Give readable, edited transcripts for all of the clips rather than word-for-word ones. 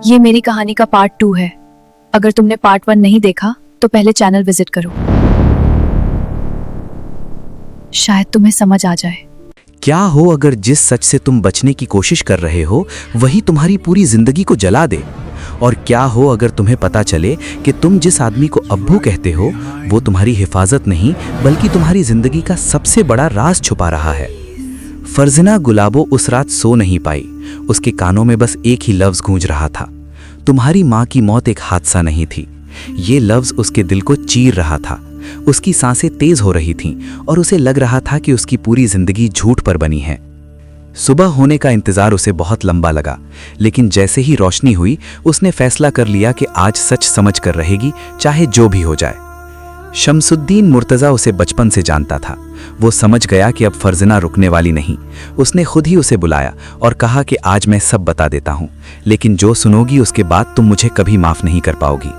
ये मेरी कहानी का पार्ट 2 है। अगर तुमने पार्ट 1 नहीं देखा तो पहले चैनल विजिट करो, शायद तुम्हें समझ आ जाए। क्या हो अगर जिस सच से तुम बचने की कोशिश कर रहे हो वही तुम्हारी पूरी जिंदगी को जला दे? और क्या हो अगर तुम्हें पता चले कि तुम जिस आदमी को अब्बू कहते हो वो तुम्हारी हिफाजत नहीं बल्कि तुम्हारी जिंदगी का सबसे बड़ा राज छुपा रहा है? फरजीना गुलाबो उस रात सो नहीं पाई। उसके कानों में बस एक ही लफ्ज गूंज रहा था, तुम्हारी माँ की मौत एक हादसा नहीं थी। ये लफ्ज उसके दिल को चीर रहा था। उसकी सांसें तेज हो रही थीं और उसे लग रहा था कि उसकी पूरी जिंदगी झूठ पर बनी है। सुबह होने का इंतजार उसे बहुत लंबा लगा, लेकिन जैसे ही रोशनी हुई उसने फैसला कर लिया कि आज सच समझ कर रहेगी, चाहे जो भी हो जाए। शमसुद्दीन मुर्तज़ा उसे बचपन से जानता था। वो समझ गया कि अब फरजीना रुकने वाली नहीं। उसने खुद ही उसे बुलाया और कहा कि आज मैं सब बता देता हूँ, लेकिन जो सुनोगी उसके बाद तुम मुझे कभी माफ नहीं कर पाओगी।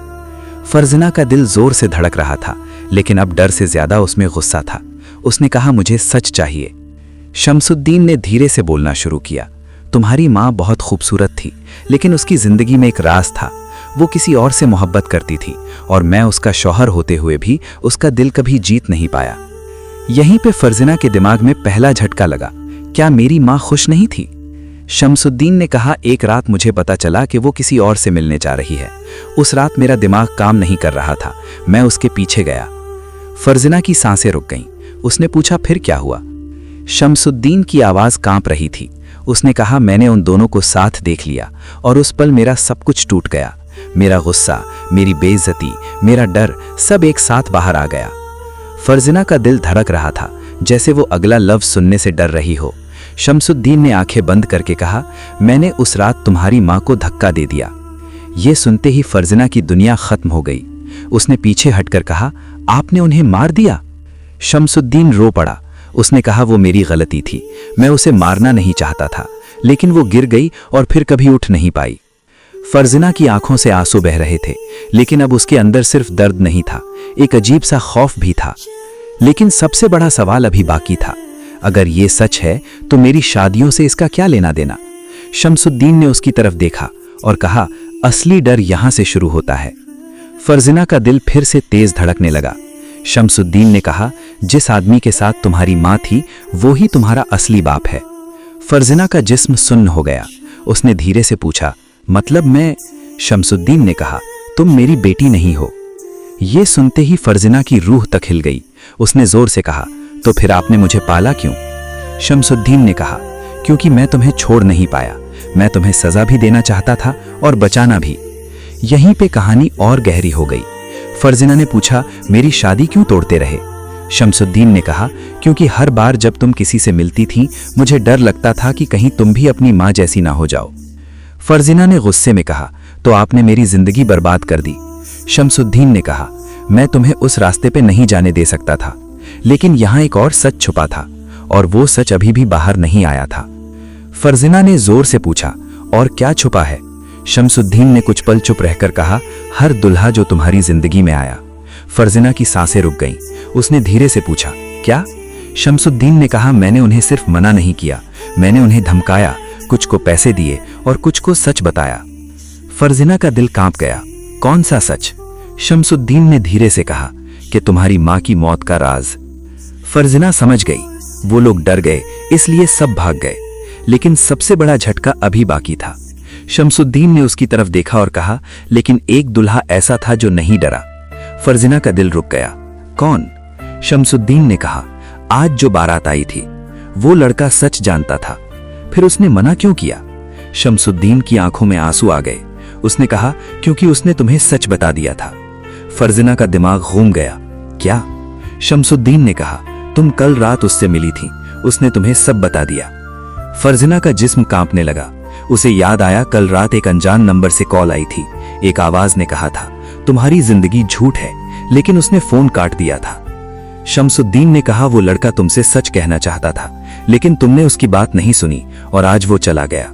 फरजीना का दिल जोर से धड़क रहा था, लेकिन अब डर से ज्यादा उसमें गुस्सा था। उसने कहा, मुझे सच चाहिए। शमसुद्दीन ने धीरे से बोलना शुरू किया, तुम्हारी माँ बहुत खूबसूरत थी, लेकिन उसकी जिंदगी में एक राज था। वो किसी और से मोहब्बत करती थी और मैं उसका शौहर होते हुए भी उसका दिल कभी जीत नहीं पाया। यहीं पे फरजीना के दिमाग में पहला झटका लगा, क्या मेरी माँ खुश नहीं थी? शमसुद्दीन ने कहा, एक रात मुझे पता चला कि वो किसी और से मिलने जा रही है। उस रात मेरा दिमाग काम नहीं कर रहा था, मैं उसके पीछे गया। फरजीना की सांसें रुक गईं। उसने पूछा, फिर क्या हुआ? शमसुद्दीन की आवाज कांप रही थी। उसने कहा, मैंने उन दोनों को साथ देख लिया और उस पल मेरा सब कुछ टूट गया। मेरा गुस्सा, मेरी बेइज्जती, मेरा डर सब एक साथ बाहर आ गया। फरजीना का दिल धड़क रहा था, जैसे वो अगला लफ्ज सुनने से डर रही हो। शमसुद्दीन ने आंखें बंद करके कहा, मैंने उस रात तुम्हारी माँ को धक्का दे दिया। ये सुनते ही फरजीना की दुनिया खत्म हो गई। उसने पीछे हटकर कहा, आपने उन्हें मार दिया? शमसुद्दीन रो पड़ा। उसने कहा, वो मेरी गलती थी, मैं उसे मारना नहीं चाहता था, लेकिन वो गिर गई और फिर कभी उठ नहीं पाई। फरजीना की आंखों से आंसू बह रहे थे, लेकिन अब उसके अंदर सिर्फ दर्द नहीं था, एक अजीब सा खौफ भी था। लेकिन सबसे बड़ा सवाल अभी बाकी था, अगर ये सच है तो मेरी शादियों से इसका क्या लेना देना? शमसुद्दीन ने उसकी तरफ देखा और कहा, असली डर यहां से शुरू होता है। फरजीना का दिल फिर से तेज धड़कने लगा। शमसुद्दीन ने कहा, जिस आदमी के साथ तुम्हारी माँ थी वो ही तुम्हारा असली बाप है। फरजीना का जिस्म सुन्न हो गया। उसने धीरे से पूछा, मतलब मैं? शमसुद्दीन ने कहा, तुम मेरी बेटी नहीं हो। ये सुनते ही फरजीना की रूह तक हिल गई। उसने जोर से कहा, तो फिर आपने मुझे पाला क्यों? शमसुद्दीन ने कहा, क्योंकि मैं तुम्हें छोड़ नहीं पाया। मैं तुम्हें सजा भी देना चाहता था और बचाना भी। यहीं पे कहानी और गहरी हो गई। फरजीना ने पूछा, मेरी शादी क्यों तोड़ते रहे? शमसुद्दीन ने कहा, क्योंकि हर बार जब तुम किसी से मिलती थी मुझे डर लगता था कि कहीं तुम भी अपनी माँ जैसी ना हो जाओ। फरजीना ने गुस्से में कहा, तो आपने मेरी जिंदगी बर्बाद कर दी। शमसुद्दीन ने कहा, मैं तुम्हें उस रास्ते पे नहीं जाने दे सकता था, लेकिन यहाँ एक और सच छुपा था और वो सच अभी भी बाहर नहीं आया था। फरजीना ने जोर से पूछा, और क्या छुपा है? शमसुद्दीन ने कुछ पल चुप रहकर कहा, हर दुल्हा जो तुम्हारी जिंदगी में आया। फरजीना की सांसें रुक गईं। उसने धीरे से पूछा, क्या? शमसुद्दीन ने कहा, मैंने उन्हें सिर्फ मना नहीं किया, मैंने उन्हें धमकाया, कुछ को पैसे दिए और कुछ को सच बताया। फरजीना का दिल कांप गया। कौन सा सच? शमसुद्दीन ने धीरे से कहा कि तुम्हारी माँ की मौत का राज। फरजीना समझ गई। वो लोग डर गए, इसलिए सब भाग गए। लेकिन सबसे बड़ा झटका अभी बाकी था। शमसुद्दीन ने उसकी तरफ देखा और कहा, लेकिन एक दुल्हा ऐसा था जो नहीं डरा। फरजीना का दिल रुक गया। कौन? शमसुद्दीन ने कहा, आज जो बारात आई थी वो लड़का सच जानता था, फिर उसने मना क्यों किया? शमसुद्दीन की आंखों में आंसू आ गए। उसने कहा, क्योंकि उसने तुम्हें सच बता दिया था। फरजीना का दिमाग घूम गया। क्या? शमसुद्दीन ने कहा, तुम कल रात उससे मिली थी, उसने तुम्हें सब बता दिया। फरजीना का जिस्म कांपने लगा। उसे याद आया, कल रात एक अनजान नंबर से कॉल आई थी। एक आवाज ने कहा था, तुम्हारी जिंदगी झूठ है, लेकिन उसने फोन काट दिया था। शमसुद्दीन ने कहा, वो लड़का तुमसे सच कहना चाहता था, लेकिन तुमने उसकी बात नहीं सुनी और आज वो चला गया।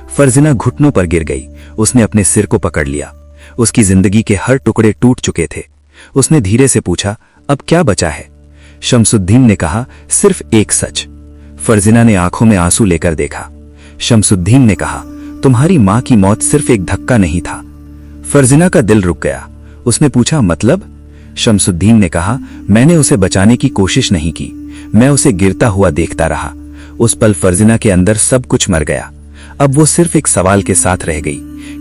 फरजीना घुटनों पर गिर गई। उसने अपने सिर को पकड़ लिया। उसकी जिंदगी के हर टुकड़े टूट चुके थे। उसने धीरे से पूछा, अब क्या बचा है? शमसुद्दीन ने कहा, सिर्फ एक सच। फरजीना ने आंखों में आंसू लेकर देखा। शमसुद्दीन ने कहा, तुम्हारी माँ की मौत सिर्फ एक धक्का नहीं था। फर्जिना का दिल रुक गया। उसने पूछा, मतलब? शमसुद्दीन ने कहा, मैंने उसे बचाने की कोशिश नहीं की, मैं उसे गिरता हुआ देखता रहा। उस पल फर्जिना के अंदर सब कुछ मर गया। अब वो सिर्फ एक सवाल के साथ रह गई,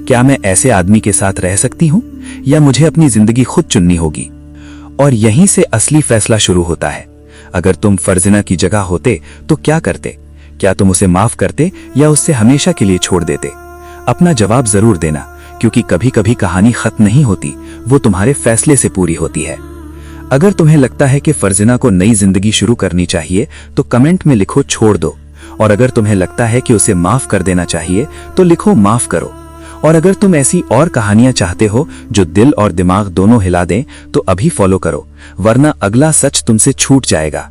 क्या मैं ऐसे आदमी के साथ रह सकती हूँ या मुझे अपनी जिंदगी खुद चुननी होगी? और यहीं से असली फैसला शुरू होता है। अगर तुम फर्जिना की जगह होते तो क्या करते? क्या तुम उसे माफ करते या उससे हमेशा के लिए छोड़ देते? अपना जवाब जरूर देना, क्योंकि कभी कभी कहानी खत्म नहीं होती, वो तुम्हारे फैसले से पूरी होती है। अगर तुम्हें लगता है कि फर्जिना को नई जिंदगी शुरू करनी चाहिए तो कमेंट में लिखो छोड़ दो, और अगर तुम्हें लगता है कि उसे माफ कर देना चाहिए तो लिखो माफ करो। और अगर तुम ऐसी और कहानियां चाहते हो जो दिल और दिमाग दोनों हिला दें तो अभी फॉलो करो, वरना अगला सच तुमसे छूट जाएगा।